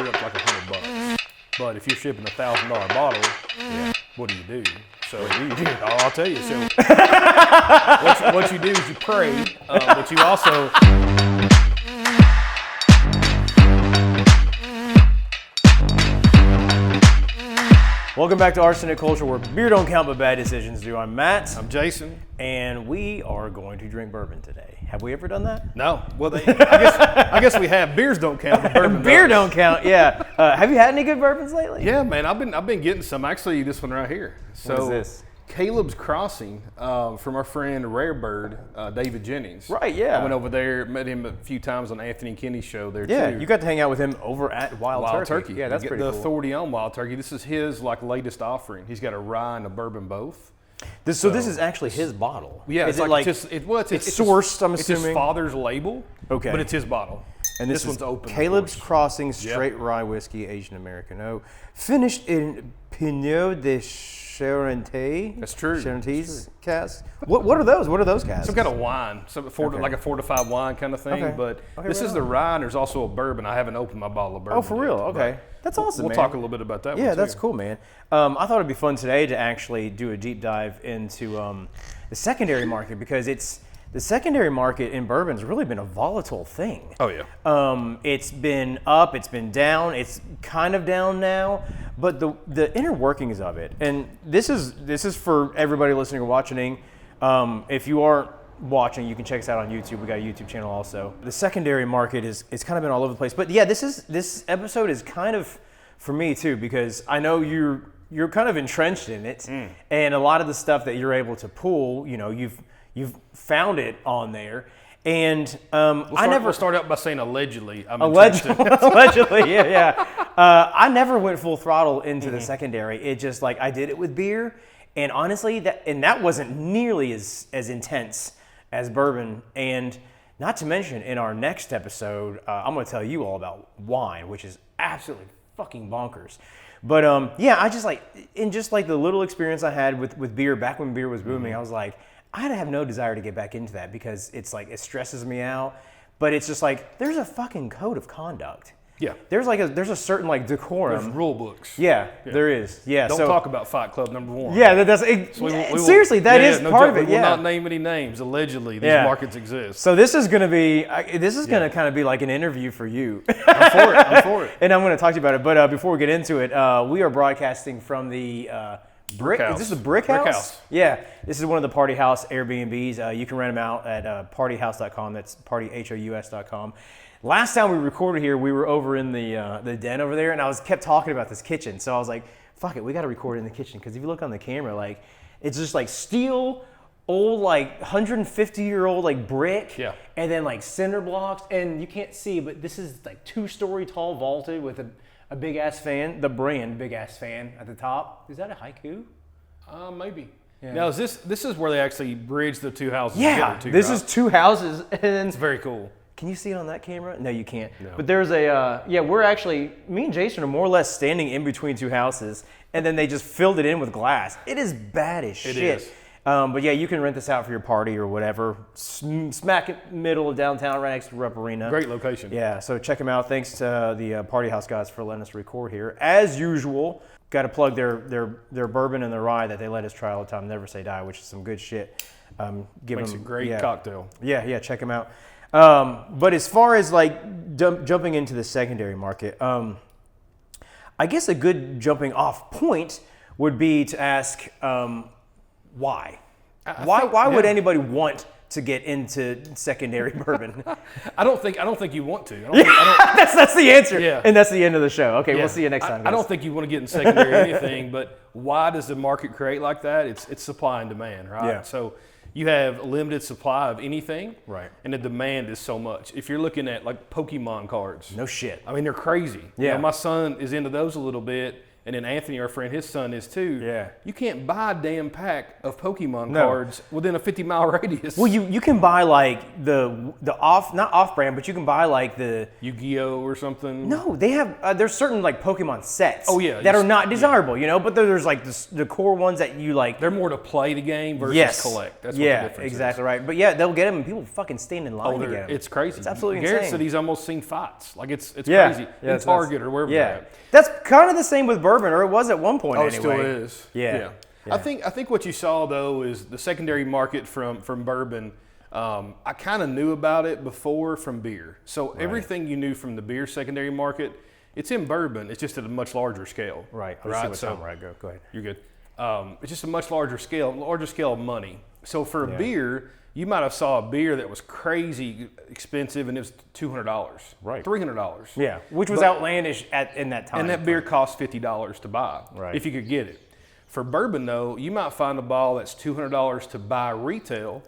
you're up to like $100. But if you're shipping $1,000 bottle, what do you do? So I'll tell you. So what you do is you pray, but you also. Welcome back to Arsenic Culture, where beer don't count but bad decisions do. I'm Matt. I'm Jason. And we are going to drink bourbon today. Have we ever done that? No. Well, I guess we have. Beers don't count, but bourbon does. Beer don't count, yeah. Have you had any good bourbons lately? Yeah, man. I've been getting some. Actually, this one right here. So, what is this? Caleb's Crossing from our friend Rare Bird, David Jennings. Right, yeah. I went over there, met him a few times on Anthony and Kenny's show there too. Yeah, you got to hang out with him over at Wild Turkey. Yeah, that's pretty cool. The authority on Wild Turkey. This is his latest offering. He's got a rye and a bourbon both. So this is actually his bottle. Yeah, it's it's sourced. I'm assuming it's his father's label. Okay, but it's his bottle. And this one's open. Caleb's Crossing Straight Rye Whiskey, Asian American oak, finished in Pinot de Charente. That's true. Charente's cask. What are those? What are those casks? Some kind of wine, like a fortified wine kind of thing. Okay. But this is the rye, and there's also a bourbon. I haven't opened my bottle of bourbon. Oh, for real? yet, Okay, that's awesome. We'll talk a little bit about that. Yeah, one that's too. cool, man. I thought it'd be fun today to actually do a deep dive into the secondary market, because the secondary market in bourbon's really been a volatile thing. Oh yeah. It's been up, it's been down, it's kind of down now, but the inner workings of it, and this is for everybody listening or watching. If you aren't watching, you can check us out on YouTube. We got a YouTube channel also. The secondary market is kind of been all over the place, but yeah, this episode is kind of for me too, because I know you're kind of entrenched in it, and a lot of the stuff that you're able to pull, you've found it on there, and We'll start out by saying allegedly. Allegedly, yeah. I never went full throttle into the secondary. It just I did it with beer, and honestly, that wasn't nearly as intense as bourbon. And not to mention, in our next episode, I'm going to tell you all about wine, which is absolutely fucking bonkers. But yeah, I just the little experience I had with beer back when beer was booming, I was like, I have no desire to get back into that, because it's it stresses me out. But it's just there's a fucking code of conduct. Yeah. There's a certain decorum. There's rule books. Yeah, there is. Yeah. Don't talk about Fight Club #1. Yeah, seriously, that is part of it. We Yeah. will not name any names. Allegedly, these markets exist. So this is going to be kind of be like an interview for you. I'm for it. And I'm going to talk to you about it. But before we get into it, we are broadcasting from the Brick House. Is this the Brick House? Brick House. Yeah, this is one of the Party House Airbnbs. You can rent them out at partyhouse.com. That's partyhous.com. Last time we recorded here, we were over in the den over there, and I kept talking about this kitchen. So I was like, fuck it, we got to record in the kitchen, because if you look on the camera, it's just steel, old 150-year-old brick, and then cinder blocks, and you can't see, but this is 2-story tall vaulted with a big ass fan, the brand big ass fan at the top. Is that a haiku? Maybe. Yeah. Now, this is where they actually bridge the two houses together too, this is two houses, and it's very cool. Can you see it on that camera? No, you can't. No. But there's me and Jason are more or less standing in between two houses, and then they just filled it in with glass. It is bad as shit. It is. But yeah, you can rent this out for your party or whatever. Smack in the middle of downtown, right next to Rupp Arena. Great location. Yeah, so check them out. Thanks to the Party House guys for letting us record here. As usual, got to plug their bourbon and their rye that they let us try all the time. Never Say Die, which is some good shit. Makes a great cocktail. Yeah, check them out. But as far as jumping into the secondary market, I guess a good jumping off point would be to ask why. Why would anybody want to get into secondary bourbon? I don't think you want to. That's the answer. Yeah. And that's the end of the show. Okay, we'll see you next time, guys. I don't think you want to get in secondary anything, but why does the market create like that? It's supply and demand, right? Yeah. So you have a limited supply of anything, right? And the demand is so much. If you're looking at Pokemon cards, no shit. I mean, they're crazy. Yeah. My son is into those a little bit, and then Anthony, our friend, his son is too. Yeah. You can't buy a damn pack of Pokemon cards within a 50-mile radius. Well, you can buy like the not off-brand, but you can buy like the Yu-Gi-Oh or something. No, they have there's certain like Pokemon sets. Oh, yeah. That are not desirable, you know. But there's like the core ones that you like. They're more to play the game versus collect. That's what the difference exactly is. right. But yeah, they'll get them, and people fucking stand in line to get them. It's crazy. It's absolutely Garrett insane. said he's almost seen fights. Like it's Yeah. crazy Yeah, in Target or wherever. Yeah, they're at. that's kind of the same with bourbon, or it was at one point. Oh, anyway. it still is. Yeah. I think what you saw though is the secondary market from bourbon. I kind of knew about it before from beer. So everything you knew from the beer secondary market, it's in bourbon. It's just at a much larger scale. Right. Go ahead. You're good. It's just a much larger scale of money. So for a beer, you might have saw a beer that was crazy expensive and it was $200. Right. $300. Yeah, which was outlandish in that time. And that beer cost $50 to buy, if you could get it. For bourbon, though, you might find a bottle that's $200 to buy retail,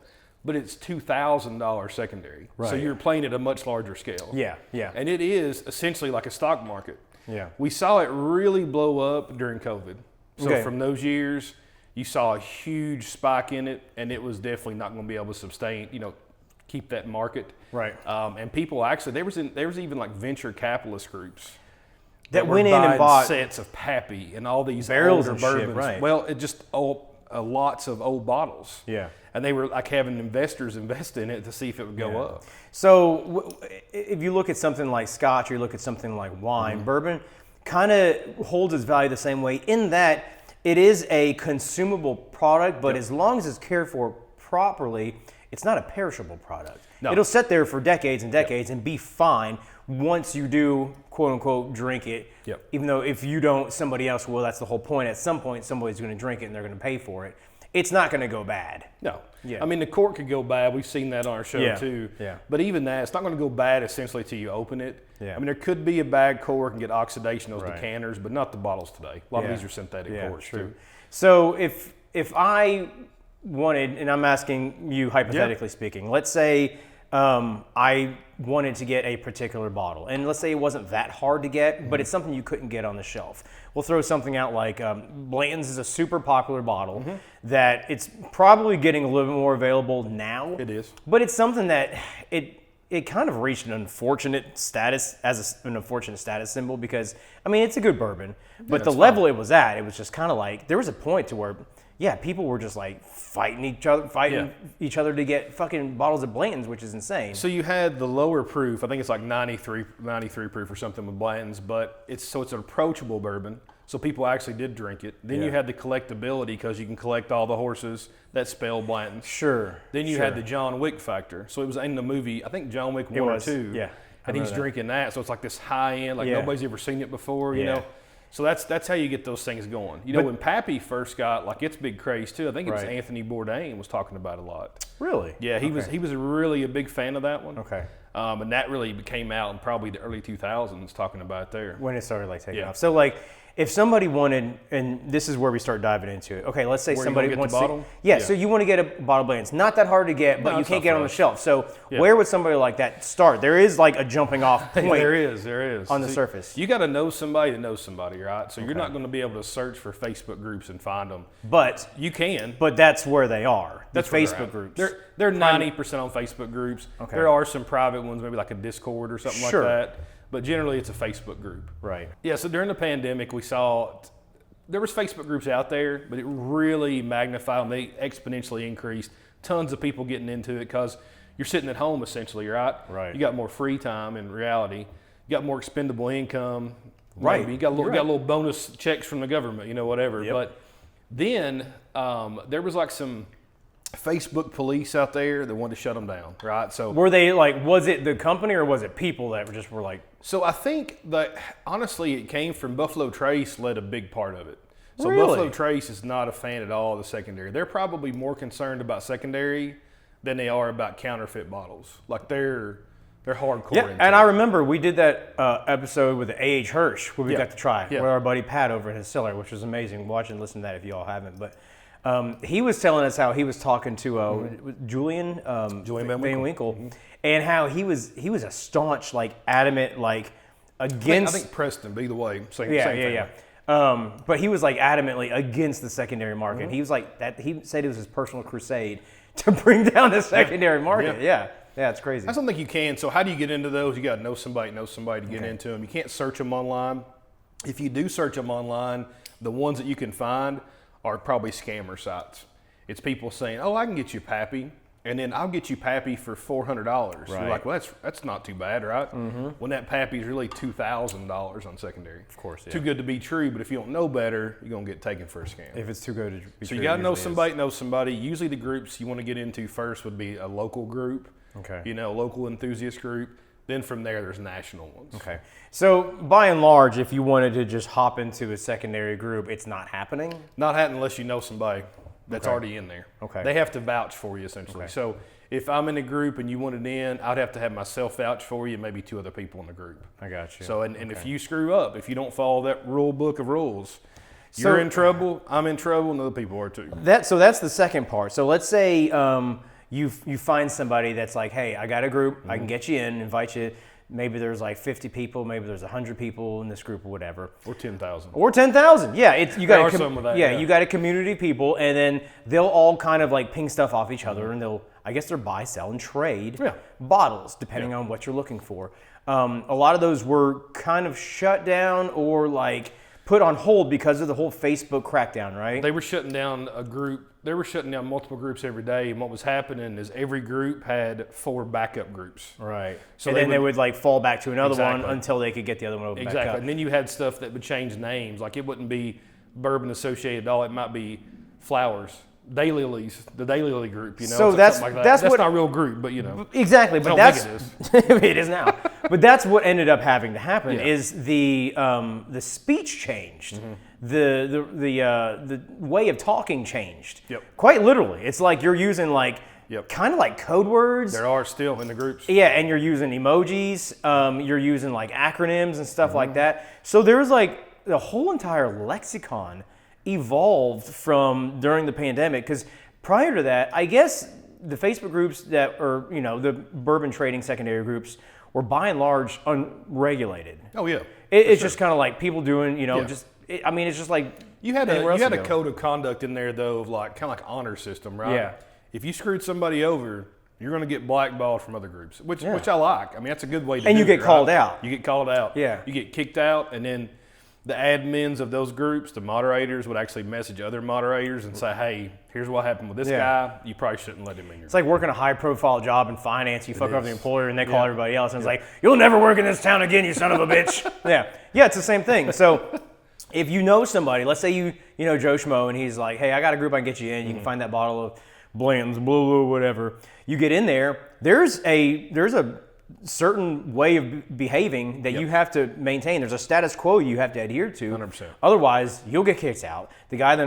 but it's $2,000 secondary. Right. So you're playing at a much larger scale. Yeah. And it is essentially like a stock market. Yeah. We saw it really blow up during COVID. So from those years, you saw a huge spike in it, and it was definitely not going to be able to sustain, keep that market. Right. And people actually, there was even like venture capitalist groups that were went in and buying bought sets of Pappy and all these barrels older and shit, bourbons. right. Well, it just lots of old bottles. Yeah. And they were like having investors invest in it to see if it would go up. So if you look at something like Scotch, or you look at something like wine, bourbon kind of holds its value the same way in that it is a consumable product, but as long as it's cared for properly, it's not a perishable product. No. It'll sit there for decades and decades and be fine once you do, quote unquote, drink it. Yep. Even though if you don't, somebody else will. That's the whole point. At some point, somebody's going to drink it and they're going to pay for it. It's not going to go bad. No. Yeah. I mean, the cork could go bad. We've seen that on our show too. Yeah. But even that, it's not going to go bad essentially till you open it. Yeah. I mean, there could be a bad cork and get oxidation, those decanters, but not the bottles today. A lot of these are synthetic corks too. So if I wanted, and I'm asking you hypothetically speaking, let's say I wanted to get a particular bottle, and let's say it wasn't that hard to get, but it's something you couldn't get on the shelf. We'll throw something out like Blanton's is a super popular bottle that it's probably getting a little bit more available now. It is. But it's something that it kind of reached an unfortunate status an unfortunate status symbol because, I mean, it's a good bourbon, but the level it was at, it was just kind of like, there was a point to where, people were just like fighting each other to get fucking bottles of Blanton's, which is insane. So you had the lower proof, I think it's like 93 proof or something with Blanton's, but it's an approachable bourbon. So people actually did drink it. Then you had the collectability because you can collect all the horses that spell Blanton's. Sure. Then you had the John Wick factor. So it was in the movie, I think John Wick 1 or 2. Yeah. And he's drinking that. So it's like this high end, like nobody's ever seen it before, you know. So that's how you get those things going. You know, when Pappy first got like its big craze too, I think it was Anthony Bourdain was talking about it a lot. Really? Yeah, he was really a big fan of that one. Okay. And that really came out in probably the early 2000s talking about it there. When it started like taking off. So like, if somebody wanted, and this is where we start diving into it. Okay, let's say somebody wants the bottle? To, so you want to get a bottle of Blanton's. Not that hard to get, but you can't get it on the shelf. So where would somebody like that start? There is like a jumping off point. There is. On the surface. You got to know somebody that knows somebody, right? So you're not going to be able to search for Facebook groups and find them. But you can. But that's where they are. That's Facebook groups. They're 90% on Facebook groups. Okay. There are some private ones, maybe like a Discord or something like that. But generally, it's a Facebook group. Right. Yeah. So during the pandemic, we saw there was Facebook groups out there, but it really magnified them. They exponentially increased. Tons of people getting into it because you're sitting at home essentially, right? Right. You got more free time in reality. You got more expendable income. Right. Maybe. You got a little bonus checks from the government, whatever. Yep. But then there was like some Facebook police out there that wanted to shut them down, right? So were they like, was it the company or was it people that just were like? So I think that honestly it came from Buffalo Trace led a big part of it. So Really? Buffalo Trace is not a fan at all of the secondary. They're probably more concerned about secondary than they are about counterfeit bottles. Like they're hardcore. Yeah, into and it. I remember we did that episode with A.H. Hirsch where we got to try with our buddy Pat over at his cellar, which was amazing. Watch and listen to that if you all haven't. But he was telling us how he was talking to Julian Van Winkle, and how he was a staunch, like adamant, like against. I think Preston, be the way. Same yeah. But he was like adamantly against the secondary market. He was like that. He said it was his personal crusade to bring down the secondary market. Yeah, it's crazy. I don't think you can. So how do you get into those? You got to know somebody to get into them. You can't search them online. If you do search them online, the ones that you can find are probably scammer sites. It's people saying, "Oh, I can get you Pappy, and then I'll get you Pappy for $400." You're like, "Well, that's not too bad, right?" When that Pappy is really $2,000 on secondary. Of course, yeah. Too good to be true. But if you don't know better, you're gonna get taken for a scam. If it's too good to be true. So you got to know somebody. Usually, the groups you want to get into first would be a local group. Okay. Local enthusiast group. Then from there, there's national ones. Okay. So by and large, if you wanted to just hop into a secondary group, it's not happening? Not happening unless you know somebody that's already in there. Okay. They have to vouch for you, essentially. Okay. So if I'm in a group and you wanted in, I'd have to have myself vouch for you and maybe 2 other people in the group. I got you. So, and if you screw up, if you don't follow that rule book of rules, you're in trouble, I'm in trouble, and other people are too. So that's the second part. So let's say you find somebody that's like, hey, I got a group, I can get you in, invite you. Maybe there's like 50 people, maybe there's 100 people in this group or whatever. Or 10,000. Or 10,000. Yeah, you got you got a community of people, and then they'll all kind of like ping stuff off each other, and they're buy, sell, and trade bottles depending on what you're looking for. A lot of those were kind of shut down or like put on hold because of the whole Facebook crackdown, right? They were shutting down a group. They were shutting down multiple groups every day, and what was happening is every group had 4 backup groups. Right. So then they would like fall back to another one until they could get the other one open back up. And then you had stuff that would change names. Like it wouldn't be Bourbon Associated at all. It might be Flowers. Daylilies, the Daylily group, So that's like that. that's not a real group, but exactly. But that's it is now. But that's what ended up having to happen is the speech changed, the way of talking changed. Quite literally, it's like you're using like kind of like code words. There are still in the groups. Yeah, and you're using emojis. You're using like acronyms and stuff like that. So there's like the whole entire lexicon evolved from during the pandemic, because prior to that, I guess the Facebook groups that are, the bourbon trading secondary groups were by and large unregulated. Oh yeah, it's just kind of like people doing, it's just like you had a code of conduct in there though, of like kind of like honor system, right? Yeah. If you screwed somebody over, you're going to get blackballed from other groups, which I like. I mean, that's a good way to. And you get called out. You get called out. Yeah. You get kicked out, and then the admins of those groups, the moderators, would actually message other moderators and say, "Hey, here's what happened with this guy. You probably shouldn't let him in your." It's like working a high-profile job in finance. You fuck over the employer, and they call everybody else, and it's like, "You'll never work in this town again, you son of a bitch." Yeah, it's the same thing. So, if you know somebody, let's say you know Joe Schmo, and he's like, "Hey, I got a group I can get you in. You can find that bottle of Blanton's, blah blah whatever." You get in there. There's a certain way of behaving that you have to maintain. There's a status quo you have to adhere to. 100%. Otherwise, you'll get kicked out. The guy that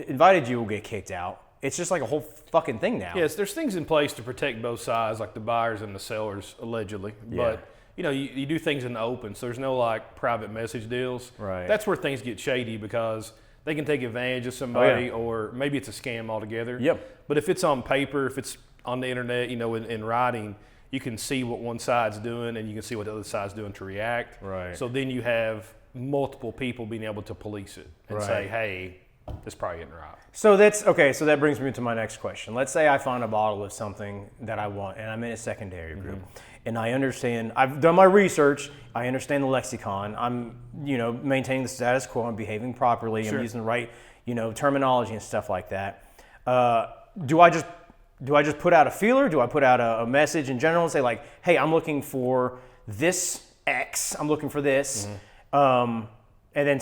invited you will get kicked out. It's just like a whole fucking thing now. Yes, there's things in place to protect both sides, like the buyers and the sellers, allegedly. Yeah. But you do things in the open, so there's no like private message deals. Right. That's where things get shady because they can take advantage of somebody, or maybe it's a scam altogether. Yep. But if it's on paper, if it's on the internet, in writing, you can see what one side's doing and you can see what the other side's doing to react. Right. So then you have multiple people being able to police it and say, hey, this probably isn't right. So that's okay. So that brings me to my next question. Let's say I find a bottle of something that I want and I'm in a secondary group and I understand, I've done my research, I understand the lexicon, I'm, maintaining the status quo, I'm behaving properly, I'm using the right, terminology and stuff like that. Do I just put out a feeler? Do I put out a message in general and say like, hey, I'm looking for this X, I'm looking for this, and then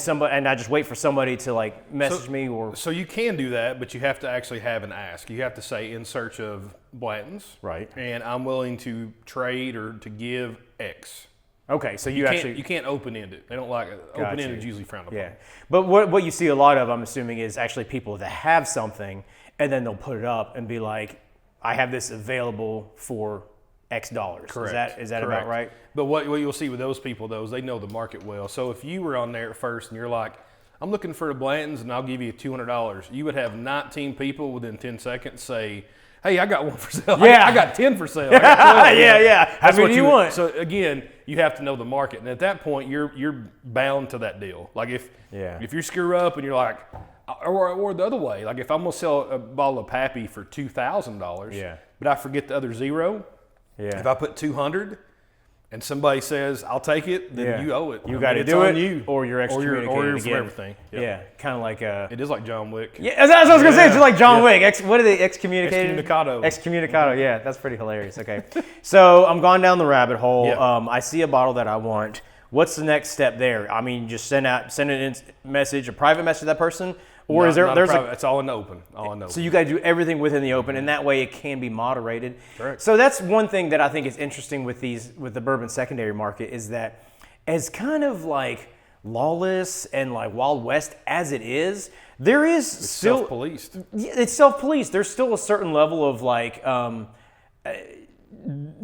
I just wait for somebody to like message me or. So you can do that, but you have to actually have an ask. You have to say in search of Blanton's, right? And I'm willing to trade or to give X. Okay, so you can't open end it. They don't like it. Open end is usually frowned upon. Yeah, but what you see a lot of, I'm assuming, is actually people that have something and then they'll put it up and be like, I have this available for X dollars. Correct. Is that about right? But what you'll see with those people, though, is they know the market well. So if you were on there at first and you're like, I'm looking for the Blantons and I'll give you $200, you would have 19 people within 10 seconds say, hey, I got one for sale. Yeah. I got 10 for sale. I got 12. Yeah. That's what you want. So again, you have to know the market, and at that point, you're bound to that deal. Like if you screw up and you're like, or the other way, like if I'm gonna sell a bottle of Pappy for $2,000, but I forget the other zero, if I put 200. And somebody says, "I'll take it," then you owe it. You got to do it, or you're excommunicated or you're again. for everything. Yep. Yeah, kind of like it is like John Wick. Yeah, that's what I was gonna say. It's just like John Wick. What are they excommunicated? Excommunicado. Excommunicado. Yeah, that's pretty hilarious. Okay, so I'm gone down the rabbit hole. I see a bottle that I want. What's the next step there? I mean, just send a message, a private message to that person. Or is there? It's all in the open. So you got to do everything within the open, and that way it can be moderated. Correct. So that's one thing that I think is interesting with the bourbon secondary market is that, as kind of like lawless and like Wild West as it is, there is still self-policed. It's self-policed. There's still a certain level of like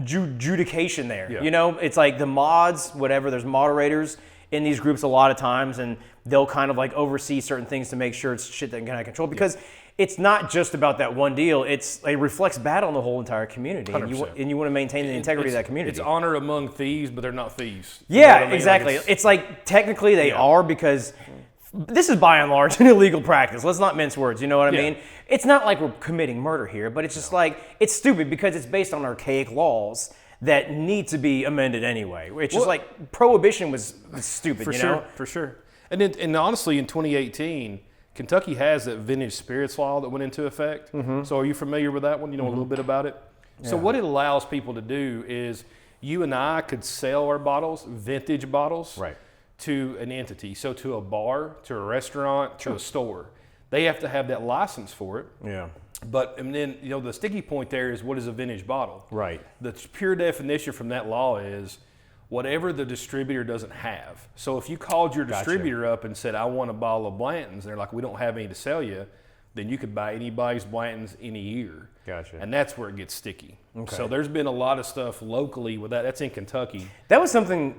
judication there. Yeah. You know, it's like the mods, whatever. There's moderators in these groups a lot of times, and they'll kind of like oversee certain things to make sure it's shit that can kind of control, because it's not just about that one deal. It reflects bad on the whole entire community, and you want to maintain the integrity of that community. It's honor among thieves, but they're not thieves. Yeah, you know what I mean? Exactly. Like it's like technically they are, because this is by and large an illegal practice. Let's not mince words. You know what I mean? It's not like we're committing murder here, but it's just like it's stupid because it's based on archaic laws that need to be amended anyway. It's just like prohibition was stupid, For sure. And honestly, in 2018, Kentucky has that vintage spirits law that went into effect. Mm-hmm. So are you familiar with that one? You know a little bit about it? Yeah. So what it allows people to do is you and I could sell our bottles, vintage bottles, to an entity. So to a bar, to a restaurant, to a store. They have to have that license for it. Yeah. But and then the sticky point there is, what is a vintage bottle? Right. The pure definition from that law is whatever the distributor doesn't have. So if you called your distributor up and said, "I want a bottle of Blanton's," they're like, "We don't have any to sell you," then you could buy anybody's Blanton's any year. Gotcha. And that's where it gets sticky. Okay. So there's been a lot of stuff locally with that. That's in Kentucky. That was something.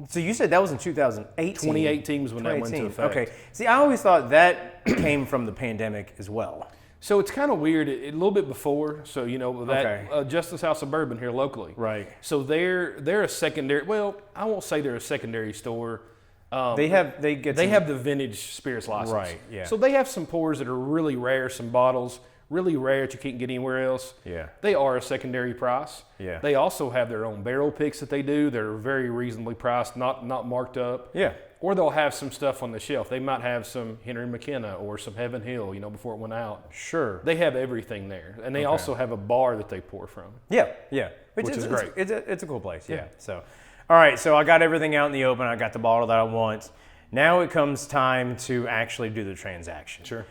So you said that was in 2018. 2018 was when that went into effect. Okay. See, I always thought that came from the pandemic as well. So it's kind of weird. A little bit before, so that Justice House of Bourbon here locally. Right. So they're a secondary. Well, I won't say they're a secondary store. They have the vintage spirits license. Right. Yeah. So they have some pours that are really rare, some bottles really rare that you can't get anywhere else. Yeah. They are a secondary price. Yeah. They also have their own barrel picks that they do. They're very reasonably priced, not marked up. Yeah. Or they'll have some stuff on the shelf. They might have some Henry McKenna or some Heaven Hill, before it went out. Sure. They have everything there. And they also have a bar that they pour from. Yeah, yeah. Which is great. It's a cool place, yeah. So, all right, so I got everything out in the open. I got the bottle that I want. Now it comes time to actually do the transaction. Sure.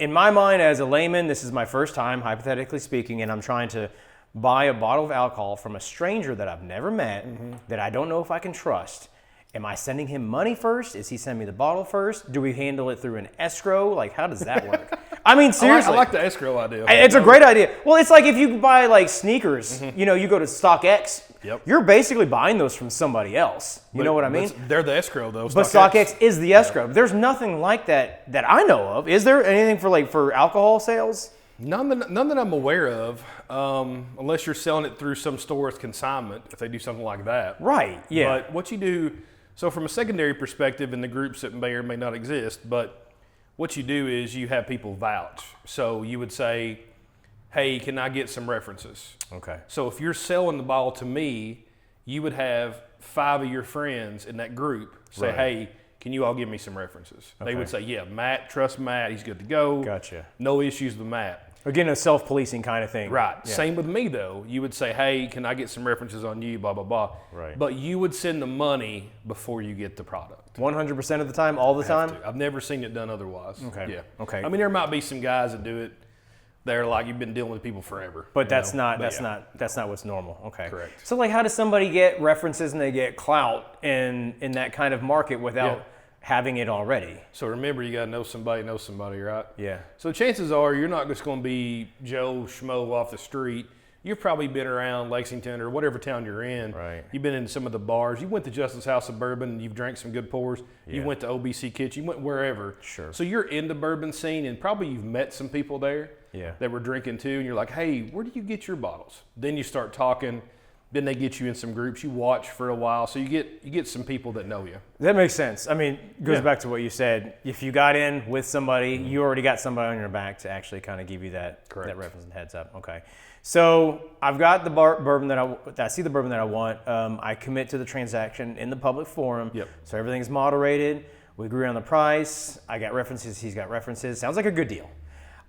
In my mind, as a layman, this is my first time, hypothetically speaking, and I'm trying to buy a bottle of alcohol from a stranger that I've never met, that I don't know if I can trust. Am I sending him money first? Is he sending me the bottle first? Do we handle it through an escrow? Like, how does that work? I mean, seriously. I like the escrow idea. It's a great idea. Well, it's like if you buy like sneakers, you go to StockX, you're basically buying those from somebody else. You know what I mean? They're the escrow though. But StockX is the escrow. There's nothing like that I know of. Is there anything for alcohol sales? None that I'm aware of, unless you're selling it through some store as consignment, if they do something like that. Right, yeah. But what you do, so from a secondary perspective in the groups that may or may not exist, but what you do is you have people vouch. So you would say, hey, can I get some references? Okay. So if you're selling the bottle to me, you would have 5 of your friends in that group say, hey, can you all give me some references? Okay. They would say, yeah, Matt, trust Matt, he's good to go. Gotcha. No issues with Matt. Again, a self-policing kind of thing. Right. Yeah. Same with me, though. You would say, hey, can I get some references on you, blah, blah, blah. Right. But you would send the money before you get the product. 100% of the time, all the time? I've never seen it done otherwise. Okay. Yeah. Okay. I mean, there might be some guys that do it. They're like, you've been dealing with people forever. But that's not what's normal. Okay. Correct. So like, how does somebody get references and they get clout in that kind of market without having it already? So remember, you got to know somebody, right? Yeah. So chances are you're not just going to be Joe Schmo off the street. You've probably been around Lexington or whatever town you're in. Right. You've been in some of the bars. You went to Justice House of Bourbon and you've drank some good pours. Yeah. You went to OBC Kitchen. You went wherever. Sure. So you're in the bourbon scene and probably you've met some people there that were drinking too. And you're like, hey, where do you get your bottles? Then you start talking. Then they get you in some groups. You watch for a while, so you get some people that know you. That makes sense. I mean, it goes back to what you said. If you got in with somebody, you already got somebody on your back to actually kind of give you that reference and heads up. Okay. So I've got the bourbon that I see the bourbon that I want. I commit to the transaction in the public forum. Yep. So everything's moderated. We agree on the price. I got references. He's got references. Sounds like a good deal.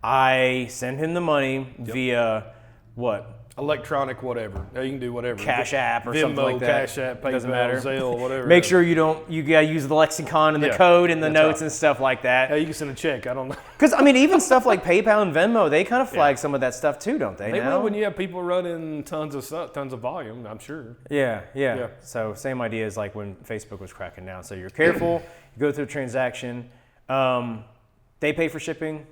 I send him the money via what? Electronic, whatever. You can do whatever. Cash App or Venmo, something like that. Cash App, PayPal, Doesn't matter. Zelle, whatever. Make sure you gotta use the lexicon and the code and the notes and stuff like that. Yeah, you can send a check. I don't know. Because I mean, even stuff like PayPal and Venmo, they kind of flag some of that stuff too, don't they? They now? will when you have people running tons of stuff, tons of volume. I'm sure. Yeah. So same idea as like when Facebook was cracking down. So you're careful. You go through a transaction. They pay for shipping.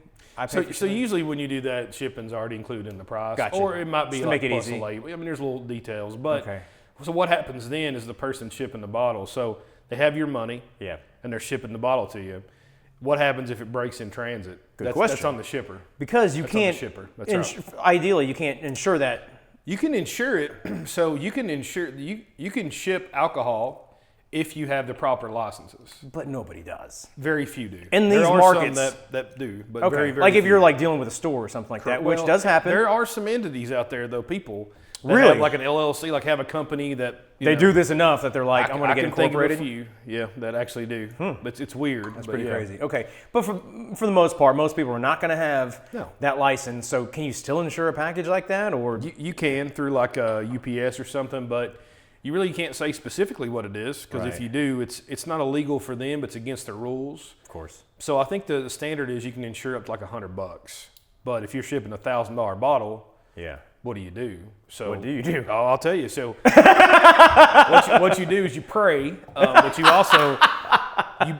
So usually when you do that, shipping's already included in the price. Gotcha. Or it might be Just to like make it plus easy. a label. I mean, there's little details. But so what happens then is the person shipping the bottle. So they have your money. Yeah. And they're shipping the bottle to you. What happens if it breaks in transit? Good question. That's on the shipper. Because you That's can't. on the shipper. That's right. Ideally, you can't insure that. You can insure it. So you can insure you can ship alcohol if you have the proper licenses. But nobody does. Very few do. In these there are markets some that do, but okay. very, very like if few. you're like dealing with a store or something like that, which does happen. There are some entities out there though, people that really have like an LLC, like have a company that they do this enough that they're like, I'm going to get incorporated. I can think of a few, that actually do. But it's weird. That's pretty crazy. Okay, but for the most part, most people are not going to have that license. So can you still insure a package like that, or you can through like a UPS or something, but you really can't say specifically what it is because if you do, it's not illegal for them. It's against their rules. Of course. So I think the standard is you can insure up to like $100. But if you're shipping $1,000 bottle, what do you do? So what do you do? I'll tell you. So what you do is you pray, but you also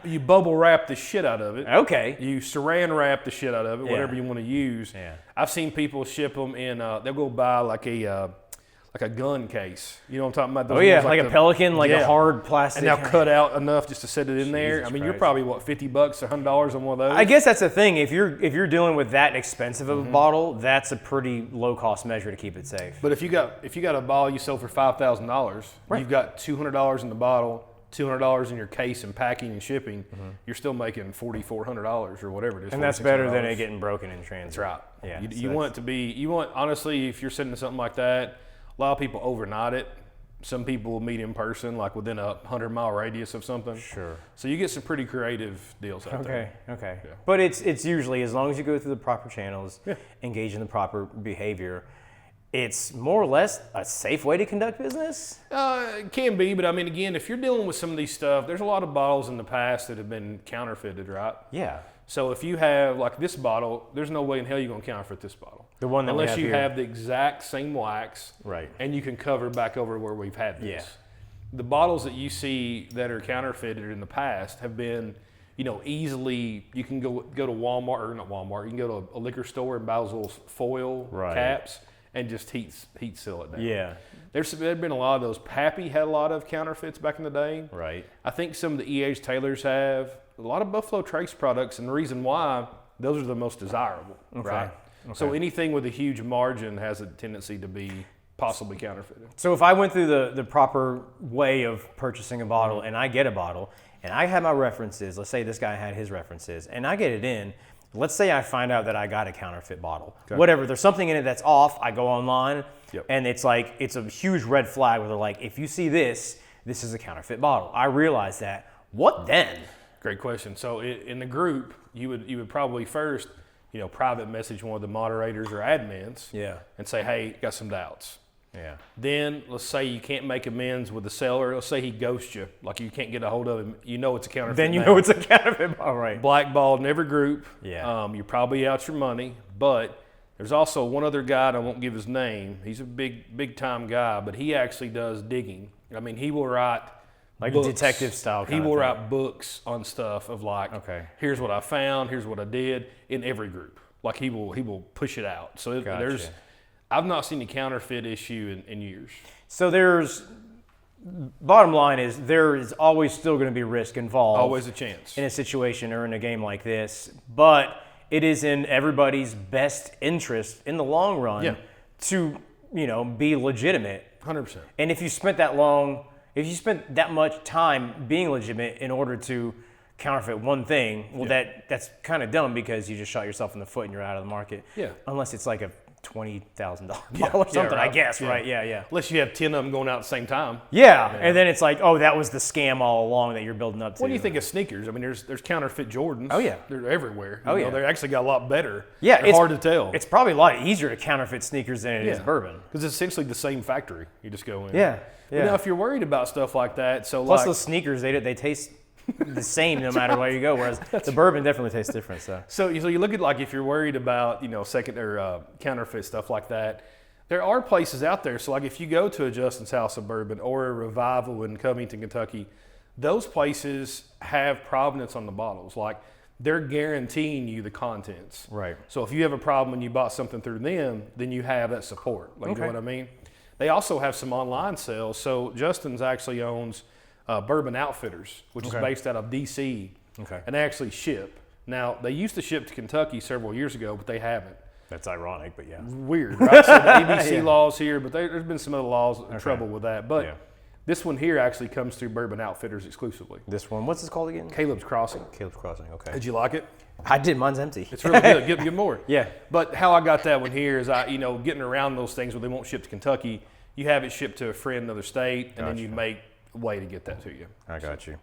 you bubble wrap the shit out of it. Okay. You saran wrap the shit out of it, whatever you want to use. Yeah. I've seen people ship them in. They'll go buy like a gun case. You know what I'm talking about? Those like a Pelican, like a hard plastic. And now cut out enough just to set it in there. I mean, you're probably $50, $100 on one of those. I guess that's the thing. If you're dealing with that expensive of a bottle, that's a pretty low cost measure to keep it safe. But if you got a bottle you sell for $5,000, you've got $200 in the bottle, $200 in your case and packing and shipping. You're still making $4,400 or whatever it is. And that's better than it getting broken in transit. That's right. Yeah. You want it to be. You want honestly, if you're sending something like that. A lot of people overnight it. Some people will meet in person, like within a 100-mile radius of something. Sure. So you get some pretty creative deals out there. Okay. Yeah. But it's usually, as long as you go through the proper channels, engage in the proper behavior, it's more or less a safe way to conduct business? It can be, but I mean, again, if you're dealing with some of these stuff, there's a lot of bottles in the past that have been counterfeited, right? Yeah. So if you have, like this bottle, there's no way in hell you're going to counterfeit this bottle. The one that unless we have you here. have the exact same wax, right? And you can cover back over where we've had this. Yeah. The bottles that you see that are counterfeited in the past have been, easily. You can go to Walmart or not Walmart. You can go to a liquor store and buy those little foil caps and just heat seal it down. Yeah. There's been a lot of those. Pappy had a lot of counterfeits back in the day. Right. I think some of the E.H. Taylors have. A lot of Buffalo Trace products, and the reason why, those are the most desirable, right? Okay. So anything with a huge margin has a tendency to be possibly counterfeited. So if I went through the proper way of purchasing a bottle and I get a bottle and I have my references, let's say this guy had his references, and I get it in, let's say I find out that I got a counterfeit bottle. Okay. Whatever, there's something in it that's off, I go online, and it's a huge red flag where they're like, if you see this is a counterfeit bottle. I realize that. What then? Great question. So in the group, you would probably first, private message one of the moderators or admins, and say, hey, got some doubts. Yeah. Then let's say you can't make amends with the seller. Let's say he ghosts you, like you can't get a hold of him. It's a counterfeit. Then know it's a counterfeit bottle, right? Blackballed in every group. Yeah. You're probably out your money, but there's also one other guy, and I won't give his name. He's a big time guy, but he actually does digging. I mean, he will write. Like books. A detective style kind He will of thing. write books on stuff of like, here's what I found, here's what I did in every group. Like he will push it out. So I've not seen a counterfeit issue in years. So bottom line is there is always still going to be risk involved. Always a chance. In a situation or in a game like this. But it is in everybody's best interest in the long run to, be legitimate 100%. And if you spent that much time being legitimate in order to counterfeit one thing, well, that's kind of dumb because you just shot yourself in the foot and you're out of the market. Yeah. Unless it's like a $20,000 bottle or something, right. I guess, right? Yeah. Unless you have 10 of them going out at the same time. Yeah, and then it's like, oh, that was the scam all along that you're building up to. What do you think of sneakers? I mean, there's counterfeit Jordans. Oh, yeah. They're everywhere. Oh, yeah. They actually got a lot better. Yeah, They're hard to tell. It's probably a lot easier to counterfeit sneakers than it is bourbon. Because it's essentially the same factory. You just go in. Yeah. Now, if you're worried about stuff like that, Plus those sneakers, they taste the same no matter where you go, whereas the bourbon definitely tastes different. So you look at, like, if you're worried about, second or counterfeit stuff like that, there are places out there. So, like, if you go to a Justin's House of Bourbon or a Revival in Covington, Kentucky, those places have provenance on the bottles. Like, they're guaranteeing you the contents. Right. So if you have a problem and you bought something through them, then you have that support. Like, you know what I mean? They also have some online sales. So Justin's actually owns Bourbon Outfitters, which is based out of D.C. And they actually ship. Now, they used to ship to Kentucky several years ago, but they haven't. That's ironic, but yeah. Weird, right? So the ABC laws here, but there's been some other laws trouble with that. But this one here actually comes through Bourbon Outfitters exclusively. This one, what's this called again? Caleb's Crossing. Caleb's Crossing, okay. Did you like it? I did. Mine's empty. It's really good. Get more. Yeah. But how I got that one here is getting around those things where they won't ship to Kentucky, you have it shipped to a friend in another state, and then you make a way to get that to you. I got you.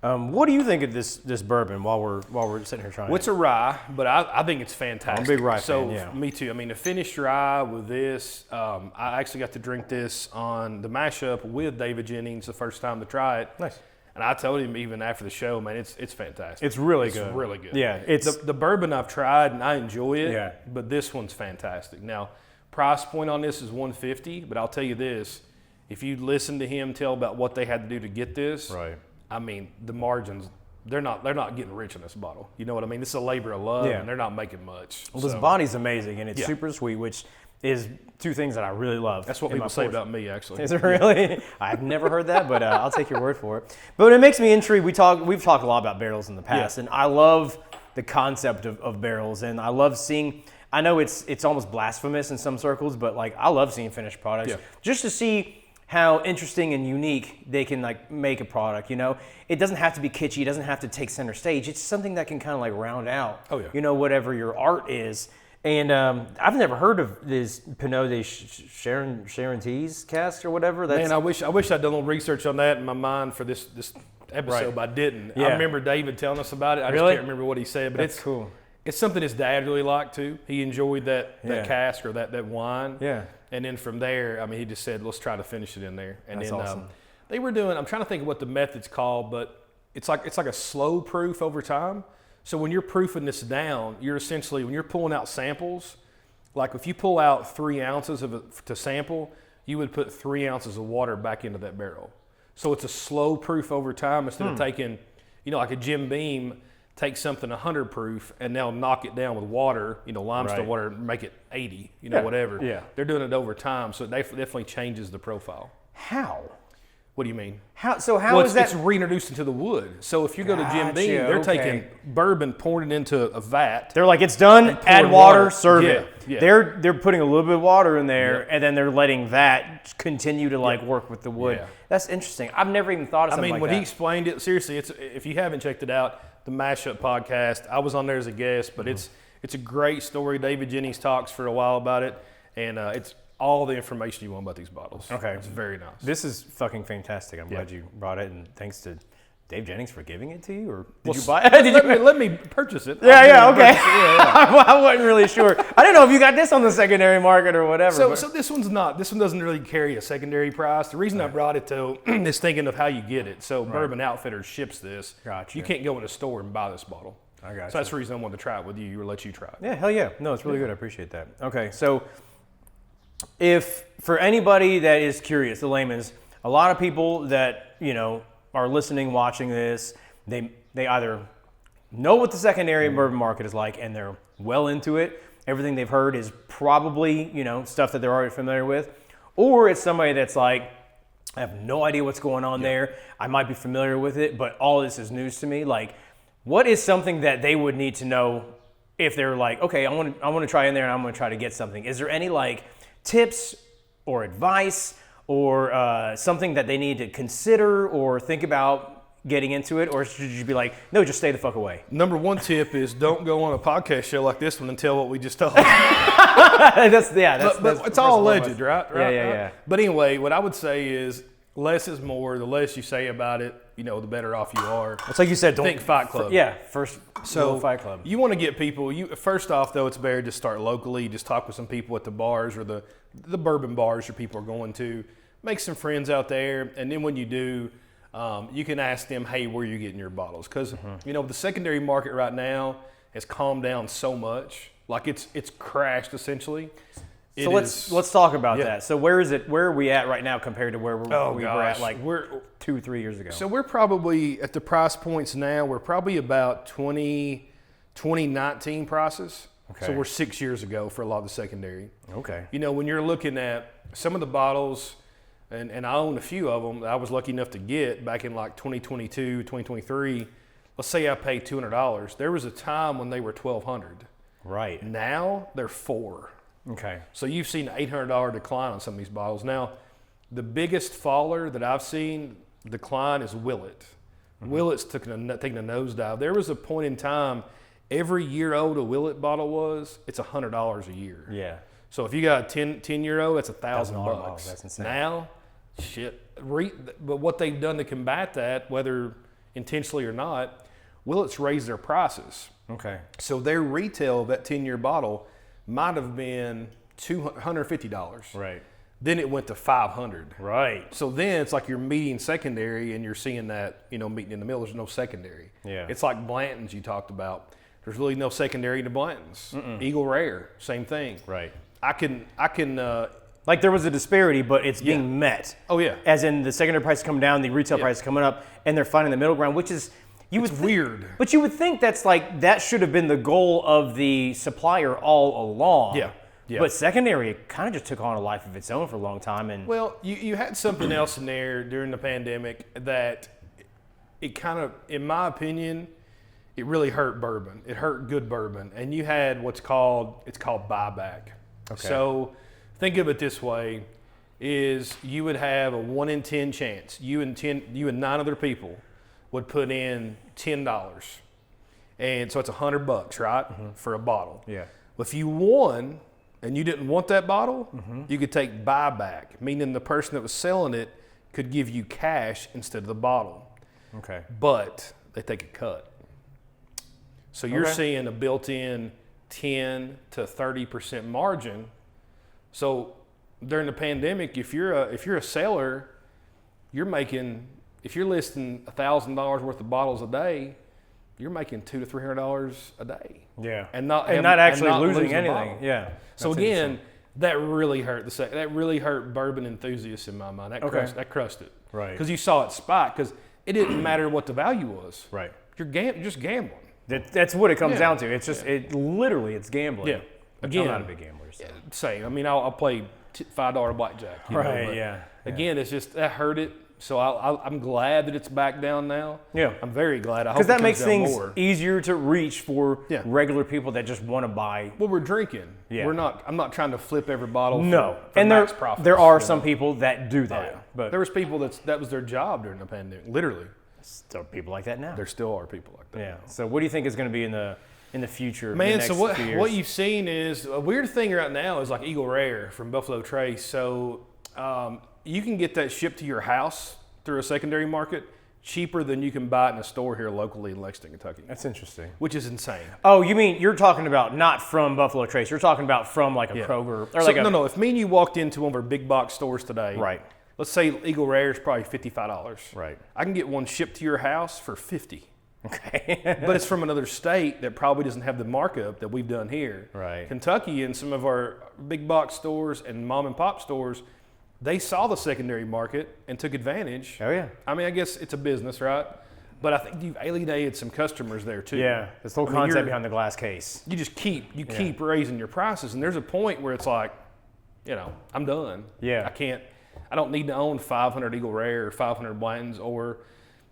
What do you think of this bourbon while we're sitting here trying? Well, it's a rye, but I think it's fantastic. I'm a big rye fan, yeah. Me too. I mean, the finished rye with this, I actually got to drink this on the mashup with David Jennings the first time to try it. Nice. And I told him even after the show, man, it's fantastic. It's really good. It's really good. Yeah. It's the bourbon I've tried and I enjoy it. Yeah. But this one's fantastic. Now, price point on this is $150, but I'll tell you this: if you listen to him tell about what they had to do to get this, right. I mean, the margins. They're not getting rich in this bottle. You know what I mean? This is a labor of love, and they're not making much. Well, this body's amazing, and it's super sweet, which is two things that I really love. That's what people say about me, actually. Is it really? I've never heard that, but I'll take your word for it. But it makes me intrigued. We've talked a lot about barrels in the past, and I love the concept of barrels, and I love seeing. I know it's almost blasphemous in some circles, but like I love seeing finished products just to see how interesting and unique they can like make a product. It doesn't have to be kitschy. It doesn't have to take center stage. It's something that can kind of like round out, whatever your art is. And I've never heard of this Pinot de Charentais cask or whatever. Man, I wish I'd done a little research on that in my mind for this episode, but I didn't. Yeah. I remember David telling us about it. I just can't remember what he said, but it's cool. It's something his dad really liked too. He enjoyed that cask or that wine. Yeah. And then from there, I mean, he just said, let's try to finish it in there. And That's awesome. They were doing, I'm trying to think of what the method's called, but it's like a slow proof over time. So when you're proofing this down, you're essentially, when you're pulling out samples, like if you pull out 3 ounces of it to sample, you would put 3 ounces of water back into that barrel. So it's a slow proof over time instead of taking, like a Jim Beam, take something 100 proof and they'll knock it down with water, limestone water, make it 80, whatever. Yeah. They're doing it over time, so it definitely changes the profile. How? What do you mean? How is that? It's reintroduced into the wood. So if you go to Jim Beam, they're taking bourbon, pouring it into a vat. They're like, it's done, add water, serve it. Yeah. They're putting a little bit of water in there, and then they're letting that continue to work with the wood. Yeah. That's interesting. I've never even thought of something like that. When he explained it, seriously, if you haven't checked it out, the Mashup podcast, I was on there as a guest, but it's a great story. David Jennings talks for a while about it, and it's all the information you want about these bottles. Okay. It's very nice. This is fucking fantastic. I'm glad you brought it, and thanks to Dave Jennings for giving it to you, or did you buy it? Let me purchase it. Okay. I wasn't really sure. I didn't know if you got this on the secondary market or whatever. So this one's not. This one doesn't really carry a secondary price. The reason I brought it to is thinking of how you get it. So Bourbon Outfitters ships this. Gotcha. You can't go in a store and buy this bottle. I got you. So that's the reason I wanted to try it with you or let you try it. Yeah, hell yeah. No, it's really good. I appreciate that. Okay, so if for anybody that is curious, the layman's, a lot of people that are listening, watching this, they either know what the secondary bourbon market is like and they're well into it. Everything they've heard is probably stuff that they're already familiar with, or it's somebody that's like, I have no idea what's going on there. I might be familiar with it, but all this is news to me. Like, what is something that they would need to know if they're like, okay, I want to try in there and I'm going to try to get something? Is there any tips or advice or something that they need to consider or think about getting into it, or should you be like, no, just stay the fuck away? Number one tip is don't go on a podcast show like this one and tell what we just told. That's it's all alleged, right? Yeah. But anyway, what I would say is less is more. The less you say about it, the better off you are. It's like you said, don't think Fight Club. First Fight Club. You want to get people. First off, though, it's better to start locally. Just talk with some people at the bars or the bourbon bars your people are going to. Make some friends out there, and then when you do, you can ask them, hey, where are you getting your bottles? Because, the secondary market right now has calmed down so much. Like it's crashed essentially. So let's talk about that. So where are we at right now compared to where we were at we're 2-3 years ago? So we're probably at the price points now. We're probably about 2019 prices. Okay. So we're 6 years ago for a lot of the secondary. Okay. When you're looking at some of the bottles, and I own a few of them that I was lucky enough to get back in like 2022, 2023. Let's say I paid $200. There was a time when they were $1,200. Right. Now they're $400. Okay. So you've seen an $800 decline on some of these bottles. Now, the biggest faller that I've seen decline is Willet. Mm-hmm. Willet's taking a nosedive. There was a point in time, every year old a Willet bottle it's $100 a year. Yeah. So if you got a 10-year-old, that's $1,000. That's insane. Now, shit. But what they've done to combat that, whether intentionally or not, Willet's raised their prices. Okay. So their retail of that 10-year bottle might have been $250. Right. Then it went to $500. Right. So then it's like you're meeting secondary and you're seeing that, meeting in the middle. There's no secondary. Yeah. It's like Blanton's you talked about. There's really no secondary to Blanton's. Mm-mm. Eagle Rare, same thing. Right. I can. Like there was a disparity, but it's being met. Oh yeah. As in the secondary price come down, the retail price is coming up, and they're finding the middle ground, which is weird. But you would think that should have been the goal of the supplier all along. Yeah. Yeah. But secondary kind of just took on a life of its own for a long time. And well, you had something else in there during the pandemic that it kind of, in my opinion, it really hurt bourbon. It hurt good bourbon, and you had it's called buyback. Okay. So think of it this way: is you would have a 1 in 10 chance. You and 9 other people would put in $10, and so it's $100, right, for a bottle. Yeah. If you won and you didn't want that bottle, you could take buyback, meaning the person that was selling it could give you cash instead of the bottle. Okay. But they take a cut. So you're seeing a built-in 10 to 30% margin. So during the pandemic, if you're a seller, you're making, if you're listing $1,000 worth of bottles a day, you're making $200 to $300 a day. Yeah. And not actually losing a anything. bottle. Yeah. So again, that really hurt that really hurt bourbon enthusiasts in my mind. That crushed it. Right. Because you saw it spike because it didn't matter what the value was. Right. You're just gambling. That's what it comes down to. It's just it's gambling. Yeah. Again, I'm not a big gambler. So. Same. I mean, I'll play $5 blackjack. Right. Yeah. Again, it's just that hurt it. So I'm glad that it's back down now. Yeah. I'm very glad. Because that makes things easier to reach for regular people that just want to buy. Well, we're drinking. Yeah. I'm not trying to flip every bottle. No. For max profits. There are some people that do that. Oh, yeah. But there was people that was their job during the pandemic. Literally. Still people like that now. There still are people like that. Yeah. So what do you think is going to be in the future? Man, in the next so what you've seen is a weird thing right now is like Eagle Rare from Buffalo Trace. So you can get that shipped to your house through a secondary market cheaper than you can buy it in a store here locally in Lexington, Kentucky. That's interesting. Which is insane. Oh, you mean you're talking about not from Buffalo Trace? You're talking about from like a Kroger or no. If me and you walked into one of our big box stores today, right? Let's say Eagle Rare is probably $55. Right. I can get one shipped to your house for $50. Okay. But it's from another state that probably doesn't have the markup that we've done here. Right. Kentucky and some of our big box stores and mom and pop stores, they saw the secondary market and took advantage. Oh yeah. I mean, I guess it's a business, right? But I think you've alienated some customers there too. Yeah. This whole concept behind the glass case. You just keep raising your prices, and there's a point where it's like, I'm done. Yeah. I don't need to own 500 Eagle Rare or 500 Blantons, or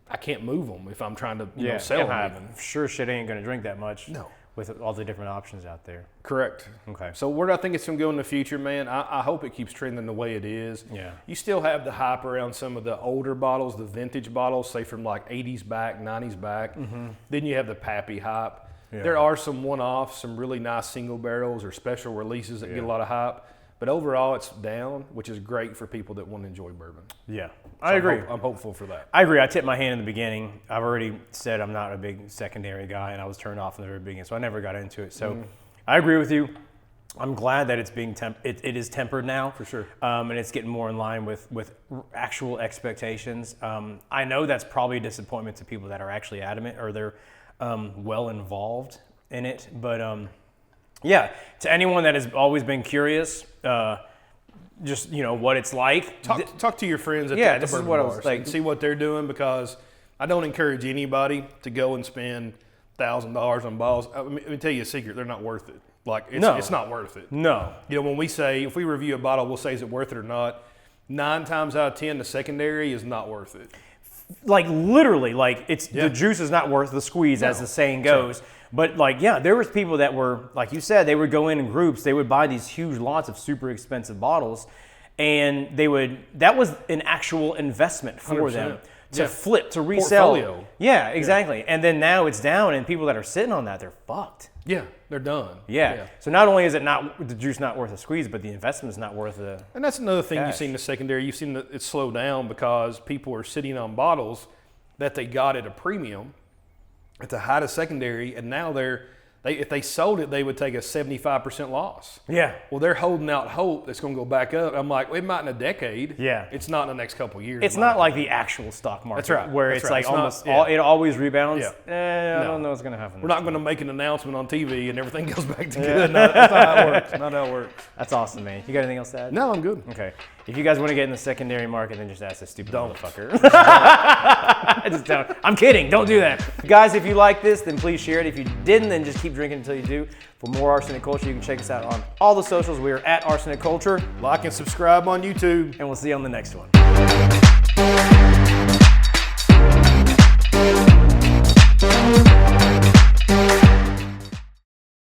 I can't move them if I'm trying to sell them. Sure shit ain't going to drink that much. No. with all the different options out there. Correct. Okay. So where do I think it's going to go in the future, man? I hope it keeps trending the way it is. Yeah. You still have the hype around some of the older bottles, the vintage bottles, say from like 80s back, 90s back. Then you have the Pappy hype. Yeah. There are some one-offs, some really nice single barrels or special releases that get a lot of hype. But overall, it's down, which is great for people that want to enjoy bourbon. Yeah, So I agree. I'm hopeful for that. I agree. I tipped my hand in the beginning. I've already said I'm not a big secondary guy, and I was turned off in the very beginning, so I never got into it. So I agree with you. I'm glad that it's being it is tempered now. For sure. And it's getting more in line with actual expectations. I know that's probably a disappointment to people that are actually adamant or they're well involved in it. But yeah, to anyone that has always been curious, just what it's like. Talk to your friends at the this is bourbon what I was bars like. and see what they're doing, because I don't encourage anybody to go and spend $1,000 on bottles. Let me tell you a secret: they're not worth it. Like it's not worth it. No. When we say, if we review a bottle, we'll say, is it worth it or not? 9 times out of 10, the secondary is not worth it. Like literally, like the juice is not worth the squeeze, as the saying goes. Sure. But there was people that were, like you said, they would go in groups, they would buy these huge lots of super expensive bottles, and that was an actual investment for 100%. them to flip, to resell. Portfolio. Yeah, exactly. Yeah. And then now it's down, and people that are sitting on that, they're fucked. Yeah, they're done. Yeah. So not only is the juice not worth a squeeze, but the investment is not worth the And that's another thing cash. you've seen in the secondary. You've seen that it slow down because people are sitting on bottles that they got at a premium at the height of secondary, and now if they sold it, they would take a 75% loss. Yeah. Well, they're holding out hope that's going to go back up. I'm like, well, it might in a decade. Yeah. It's not in the next couple of years. It's not like the actual stock market. That's right. Where That's it's right. like It's almost not, it always rebounds. Yeah. I don't know what's going to happen. We're not going to make an announcement on TV and everything goes back to good. No, that's not how it works. Not how it works. That's awesome, man. You got anything else to add? No, I'm good. Okay. If you guys want to get in the secondary market, then just ask this stupid motherfucker. Just don't. I'm kidding. Don't do that. Guys, if you like this, then please share it. If you didn't, then just keep drinking until you do. For more Arsenic Culture, you can check us out on all the socials. We are at Arsenic Culture. Like and subscribe on YouTube. And we'll see you on the next one.